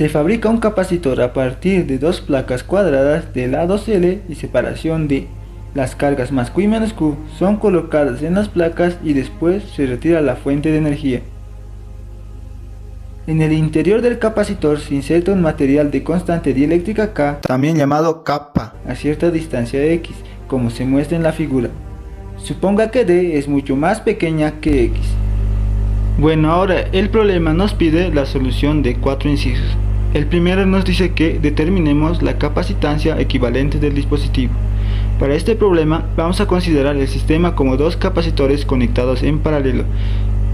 Se fabrica un capacitor a partir de dos placas cuadradas de lados L y separación D. Las cargas más Q y menos Q son colocadas en las placas y después se retira la fuente de energía. En el interior del capacitor se inserta un material de constante dieléctrica K, también llamado kappa, a cierta distancia de X, como se muestra en la figura. Suponga que D es mucho más pequeña que X. Bueno, ahora el problema nos pide la solución de 4 incisos. El primero nos dice que determinemos la capacitancia equivalente del dispositivo. Para este problema vamos a considerar el sistema como dos capacitores conectados en paralelo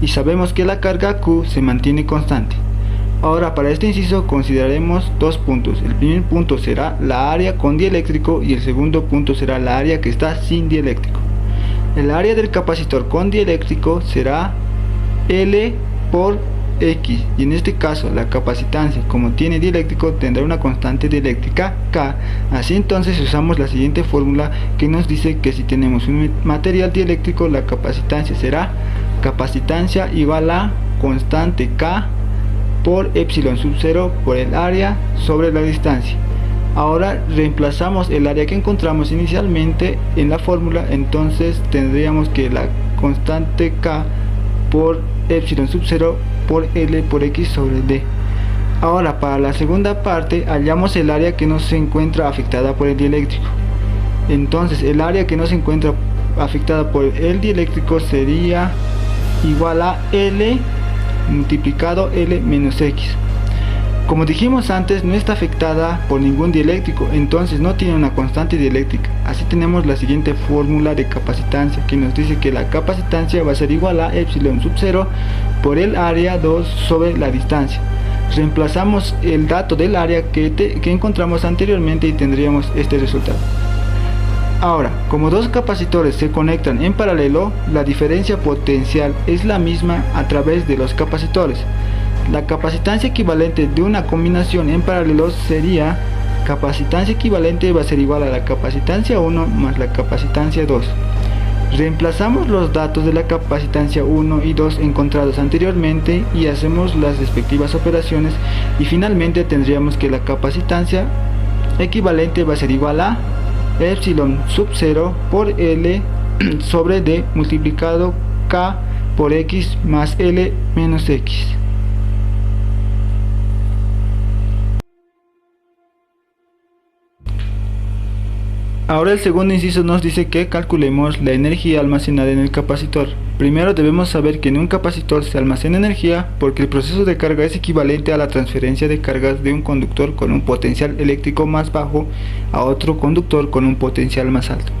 y sabemos que la carga Q se mantiene constante. Ahora para este inciso consideraremos dos puntos. El primer punto será la área con dieléctrico y el segundo punto será la área que está sin dieléctrico. El área del capacitor con dieléctrico será L por X, y en este caso la capacitancia, como tiene dieléctrico, tendrá una constante dieléctrica K. Así entonces usamos la siguiente fórmula que nos dice que si tenemos un material dieléctrico, la capacitancia será capacitancia igual a constante K por epsilon sub 0 por el área sobre la distancia. Ahora reemplazamos el área que encontramos inicialmente en la fórmula, entonces tendríamos que la constante K por epsilon sub 0 por L por X sobre D. Ahora para la segunda parte hallamos el área que no se encuentra afectada por el dieléctrico. Entonces el área que no se encuentra afectada por el dieléctrico sería igual a L multiplicado L menos X. Como dijimos antes, no está afectada por ningún dieléctrico, entonces no tiene una constante dieléctrica. Así tenemos la siguiente fórmula de capacitancia que nos dice que la capacitancia va a ser igual a epsilon sub 0 por el área 2 sobre la distancia. Reemplazamos el dato del área que encontramos anteriormente y tendríamos este resultado. Ahora, como dos capacitores se conectan en paralelo, la diferencia potencial es la misma a través de los capacitores. La capacitancia equivalente de una combinación en paralelo sería capacitancia equivalente va a ser igual a la capacitancia 1 más la capacitancia 2. Reemplazamos los datos de la capacitancia 1 y 2 encontrados anteriormente y hacemos las respectivas operaciones y finalmente tendríamos que la capacitancia equivalente va a ser igual a epsilon sub 0 por L sobre D multiplicado K por X más L menos X. Ahora el segundo inciso nos dice que calculemos la energía almacenada en el capacitor. Primero debemos saber que en un capacitor se almacena energía porque el proceso de carga es equivalente a la transferencia de cargas de un conductor con un potencial eléctrico más bajo a otro conductor con un potencial más alto.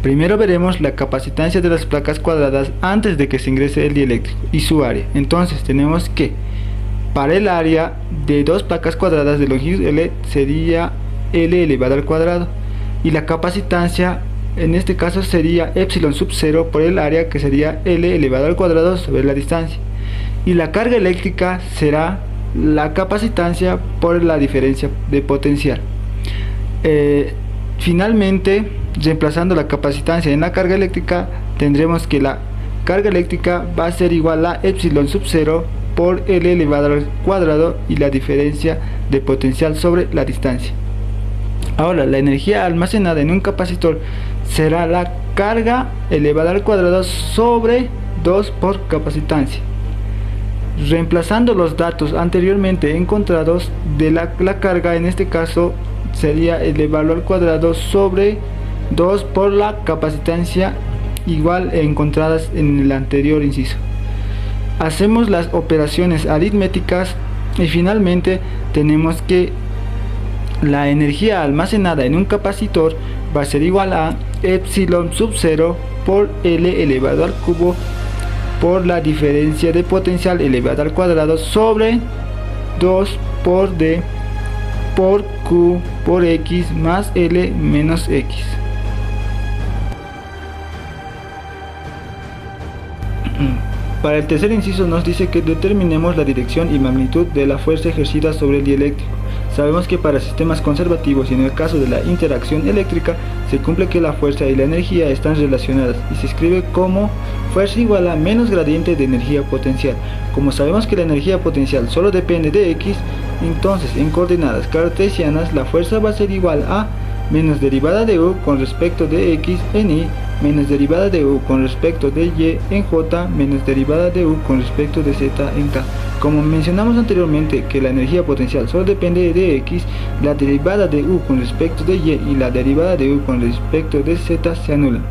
Primero veremos la capacitancia de las placas cuadradas antes de que se ingrese el dieléctrico y su área. Entonces tenemos que para el área de dos placas cuadradas de longitud L sería L elevado al cuadrado. Y la capacitancia en este caso sería epsilon sub 0 por el área que sería L elevado al cuadrado sobre la distancia. Y la carga eléctrica será la capacitancia por la diferencia de potencial. Finalmente, reemplazando la capacitancia en la carga eléctrica, tendremos que la carga eléctrica va a ser igual a epsilon sub 0 por L elevado al cuadrado y la diferencia de potencial sobre la distancia. Ahora, la energía almacenada en un capacitor será la carga elevada al cuadrado sobre 2 por capacitancia. Reemplazando los datos anteriormente encontrados de la carga, en este caso sería elevado al cuadrado sobre 2 por la capacitancia igual encontradas en el anterior inciso. Hacemos las operaciones aritméticas y finalmente tenemos que la energía almacenada en un capacitor va a ser igual a epsilon sub 0 por L elevado al cubo por la diferencia de potencial elevada al cuadrado sobre 2 por D por Q por X más L menos X. Para el tercer inciso nos dice que determinemos la dirección y magnitud de la fuerza ejercida sobre el dieléctrico. Sabemos que para sistemas conservativos y en el caso de la interacción eléctrica se cumple que la fuerza y la energía están relacionadas y se escribe como fuerza igual a menos gradiente de energía potencial. Como sabemos que la energía potencial solo depende de X, entonces en coordenadas cartesianas la fuerza va a ser igual a menos derivada de U con respecto de X en Y, menos derivada de U con respecto de Y en J, menos derivada de U con respecto de Z en K. Como mencionamos anteriormente que la energía potencial solo depende de X, la derivada de U con respecto de Y y la derivada de U con respecto de Z se anulan.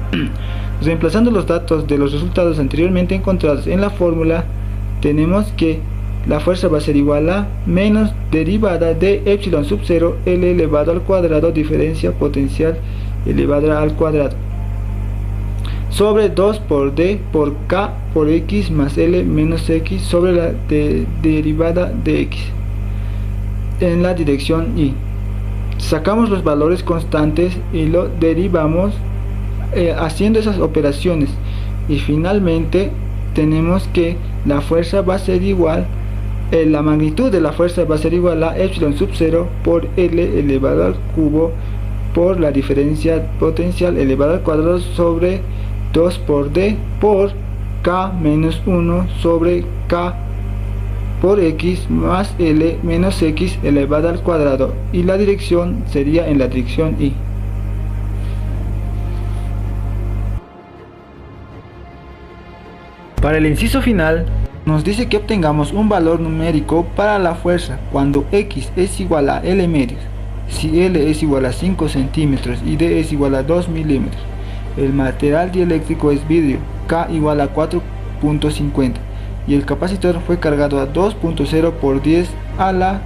Reemplazando los datos de los resultados anteriormente encontrados en la fórmula, tenemos que la fuerza va a ser igual a menos derivada de epsilon sub 0 L elevado al cuadrado diferencia potencial elevado al cuadrado sobre 2 por D por K por X más L menos X sobre la derivada de X en la dirección Y. Sacamos los valores constantes y lo derivamos haciendo esas operaciones, y finalmente tenemos que la fuerza va a ser igual, la magnitud de la fuerza va a ser igual a epsilon sub 0 por L elevado al cubo por la diferencia potencial elevado al cuadrado sobre 2 por D por K menos 1 sobre K por X más L menos X elevado al cuadrado, y la dirección sería en la dirección Y. Para el inciso final, nos dice que obtengamos un valor numérico para la fuerza cuando X es igual a L medios, si L es igual a 5 centímetros y D es igual a 2 milímetros. El material dieléctrico es vidrio, K igual a 4.50 y el capacitor fue cargado a 2.0 por 10 a la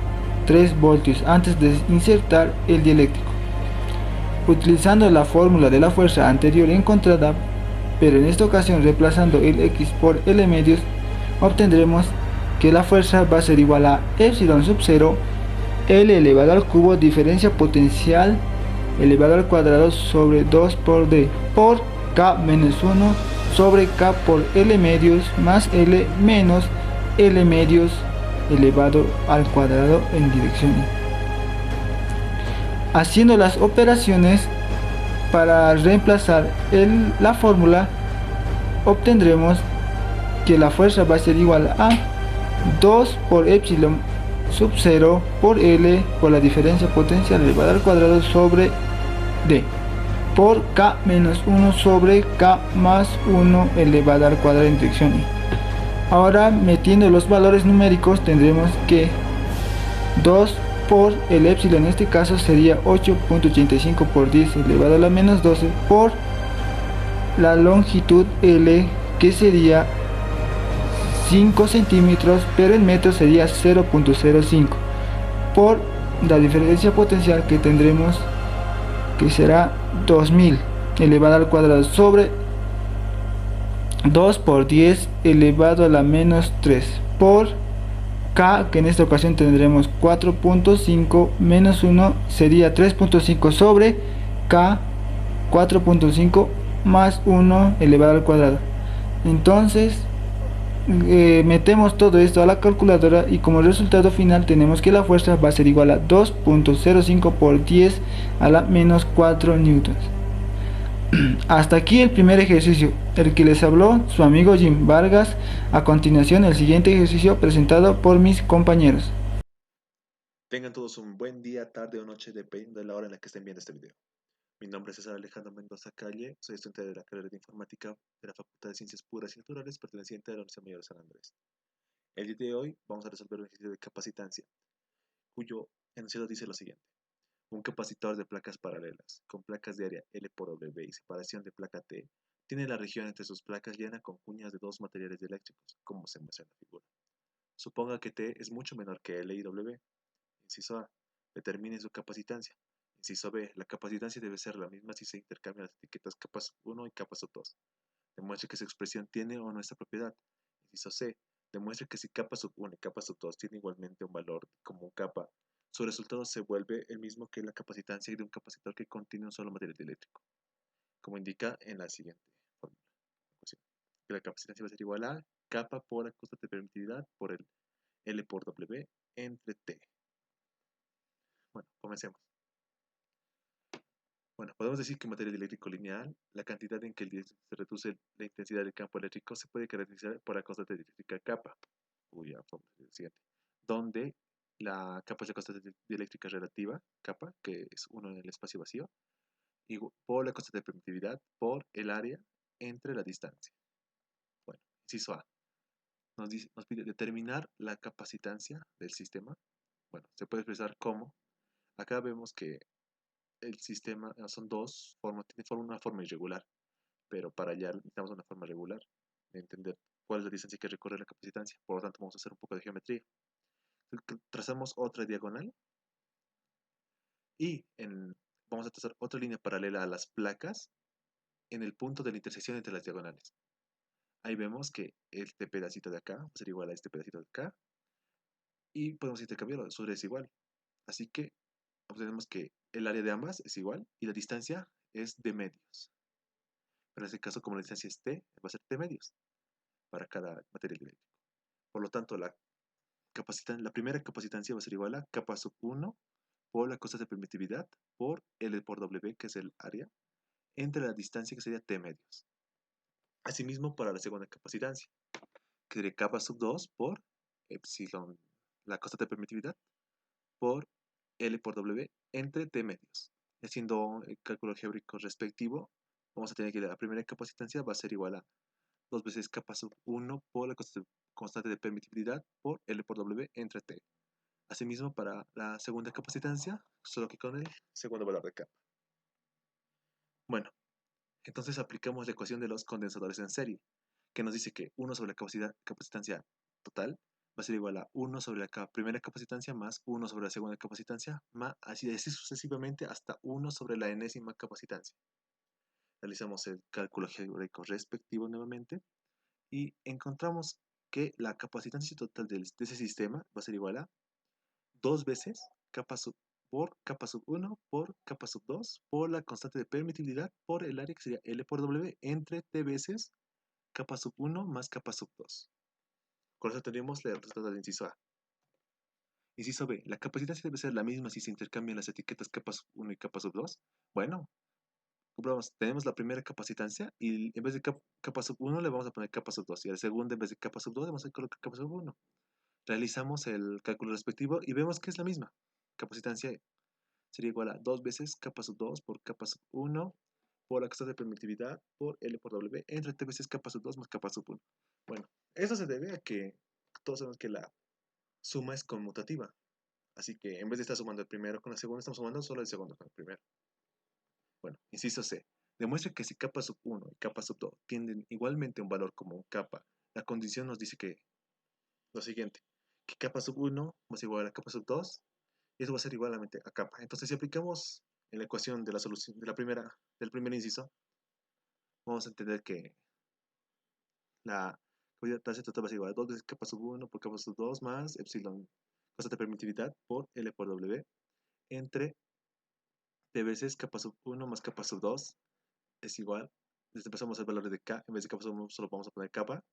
3 voltios antes de insertar el dieléctrico. Utilizando la fórmula de la fuerza anterior encontrada, pero en esta ocasión reemplazando el X por L medios, obtendremos que la fuerza va a ser igual a epsilon sub 0 L elevado al cubo diferencia potencial elevado al cuadrado sobre 2 por D por K menos 1 sobre K por L medios más L menos L medios elevado al cuadrado en dirección Y. Haciendo las operaciones para reemplazar la fórmula, obtendremos que la fuerza va a ser igual a 2 por epsilon sub 0 por L por la diferencia potencial elevada al cuadrado sobre D por K menos 1 sobre K más 1 elevado al cuadrado en dirección Y. Ahora, metiendo los valores numéricos, tendremos que 2 por el epsilon en este caso sería 8.85 por 10 elevado a la menos 12 por la longitud L, que sería 5 centímetros, pero en metros sería 0.05 por la diferencia potencial que tendremos, que será 2000 elevado al cuadrado sobre 2 por 10 elevado a la menos 3 por K, que en esta ocasión tendremos 4.5 menos 1 sería 3.5 sobre K 4.5 más 1 elevado al cuadrado. Entonces metemos todo esto a la calculadora y como resultado final tenemos que la fuerza va a ser igual a 2.05 por 10 a la menos 4 newtons. Hasta aquí el primer ejercicio, el que les habló su amigo Jim Vargas. A continuación el siguiente ejercicio presentado por mis compañeros. Tengan todos un buen día, tarde o noche, dependiendo de la hora en la que estén viendo este video. Mi nombre es César Alejandro Mendoza Calle, soy estudiante de la carrera de Informática de la Facultad de Ciencias Puras y Naturales, perteneciente a la Universidad Mayor de San Andrés. El día de hoy vamos a resolver un ejercicio de capacitancia, cuyo enunciado dice lo siguiente. Un capacitor de placas paralelas, con placas de área L por W y separación de placa T, tiene la región entre sus placas llena con cuñas de dos materiales dieléctricos, como se muestra en la figura. Suponga que T es mucho menor que L y W. Inciso A. Determine su capacitancia. Inciso B. La capacitancia debe ser la misma si se intercambian las etiquetas capa sub 1 y capa sub 2. Demuestre que su expresión tiene o no esta propiedad. Inciso C. Demuestre que si capa sub 1 y capa sub 2 tienen igualmente un valor común capa, su resultado se vuelve el mismo que la capacitancia de un capacitor que contiene un solo material dieléctrico, como indica en la siguiente fórmula. Que la capacitancia va a ser igual a capa por la constante de permitividad por el L por W entre T. Bueno, comencemos. Bueno, podemos decir que en materia de eléctrico lineal, la cantidad en que se reduce la intensidad del campo eléctrico se puede caracterizar por la constante eléctrica kappa, cuya forma es la siguiente, donde la kappa es la constante eléctrica relativa, kappa, que es 1 en el espacio vacío, y por la constante de permitividad por el área entre la distancia. Bueno, inciso A. Nos pide determinar la capacitancia del sistema. Bueno, se puede expresar como. Acá vemos que el sistema son dos formas, tiene una forma irregular, pero para allá necesitamos una forma regular de entender cuál es la distancia que recorre la capacitancia. Por lo tanto, vamos a hacer un poco de geometría. Trazamos otra diagonal y vamos a trazar otra línea paralela a las placas en el punto de la intersección entre las diagonales. Ahí vemos que este pedacito de acá va a ser igual a este pedacito de acá y podemos intercambiarlo, su área es igual. Así que obtenemos que el área de ambas es igual y la distancia es de medios. Pero en este caso, como la distancia es t, va a ser t medios para cada material eléctrico. Por lo tanto, la primera capacitancia va a ser igual a kappa sub 1 por la constante de permitividad por L por W, que es el área, entre la distancia que sería t medios. Asimismo, para la segunda capacitancia, que sería kappa sub 2 por epsilon, la constante de permitividad, por L por W entre T medios. Haciendo el cálculo algébrico respectivo, vamos a tener que la primera capacitancia va a ser igual a 2 veces kappa sub 1 por la constante de permitividad por L por W entre T. Asimismo, para la segunda capacitancia, solo que con el segundo valor de kappa. Bueno, entonces aplicamos la ecuación de los condensadores en serie, que nos dice que 1 sobre la capacitancia total va a ser igual a 1 sobre la primera capacitancia más 1 sobre la segunda capacitancia, más así sucesivamente hasta 1 sobre la enésima capacitancia. Realizamos el cálculo algébrico respectivo nuevamente y encontramos que la capacitancia total de ese sistema va a ser igual a 2 veces por kappa sub 1 por kappa sub 2 por la constante de permitividad por el área que sería L por W entre T veces kappa sub 1 más kappa sub 2. Con eso tenemos el resultado del inciso A. Inciso B. La capacitancia debe ser la misma si se intercambian las etiquetas kappa sub 1 y kappa sub 2. Bueno, comprobamos. Tenemos la primera capacitancia y en vez de kappa sub 1 le vamos a poner kappa sub 2. Y a la segunda, en vez de kappa sub 2, le vamos a colocar kappa sub 1. Realizamos el cálculo respectivo y vemos que es la misma. Capacitancia sería igual a 2 veces kappa sub 2 por kappa sub 1 por la constante de permitividad por L por W entre T veces kappa sub 2 más kappa sub 1. Bueno, eso se debe a que todos sabemos que la suma es conmutativa. Así que en vez de estar sumando el primero con el segundo, estamos sumando solo el segundo con el primero. Bueno, inciso C. Demuestra que si kappa sub 1 y kappa sub 2 tienden igualmente a un valor como un kappa, la condición nos dice que lo siguiente, que kappa sub 1 va a ser igual a kappa sub 2 y eso va a ser igualmente a kappa. Entonces, si aplicamos en la ecuación de la solución del primer inciso, vamos a entender que la tasa total va a ser igual a 2 veces kappa sub 1 por kappa sub 2 más epsilon constante de permitividad por L por W entre T veces kappa sub 1 más kappa sub 2 es igual, desde pasamos el valor de K, en vez de kappa sub 1 solo vamos a poner kappa,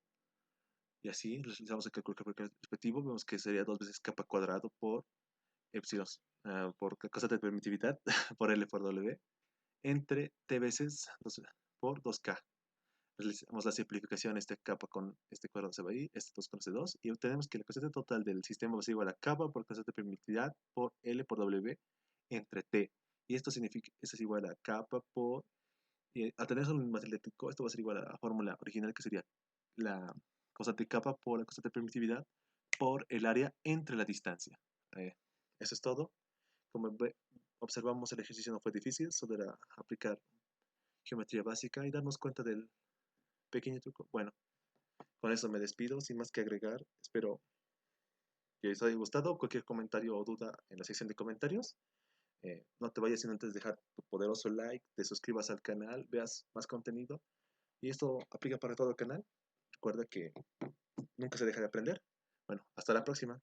y así realizamos el cálculo respectivo, vemos que sería 2 veces kappa cuadrado por epsilon, por constante de permitividad, por L por W, entre T veces por 2K. Realizamos la simplificación, este kappa con este cuadrado se va a ir, este 2 con este 2, y obtenemos que la constante total del sistema va a ser igual a kappa por constante de permitividad por L por W entre T. Y esto significa, esto es igual a kappa por, y al tener solo un material eléctrico, esto va a ser igual a la fórmula original que sería la constante kappa por la constante de permitividad por el área entre la distancia. Eso es todo. Como observamos, el ejercicio no fue difícil, solo era aplicar geometría básica y darnos cuenta del pequeño truco. Bueno, con eso me despido, sin más que agregar. Espero que les haya gustado. Cualquier comentario o duda en la sección de comentarios. No te vayas sin antes dejar tu poderoso like, te suscribas al canal, veas más contenido. Y esto aplica para todo el canal. Recuerda que nunca se deja de aprender. Bueno, hasta la próxima.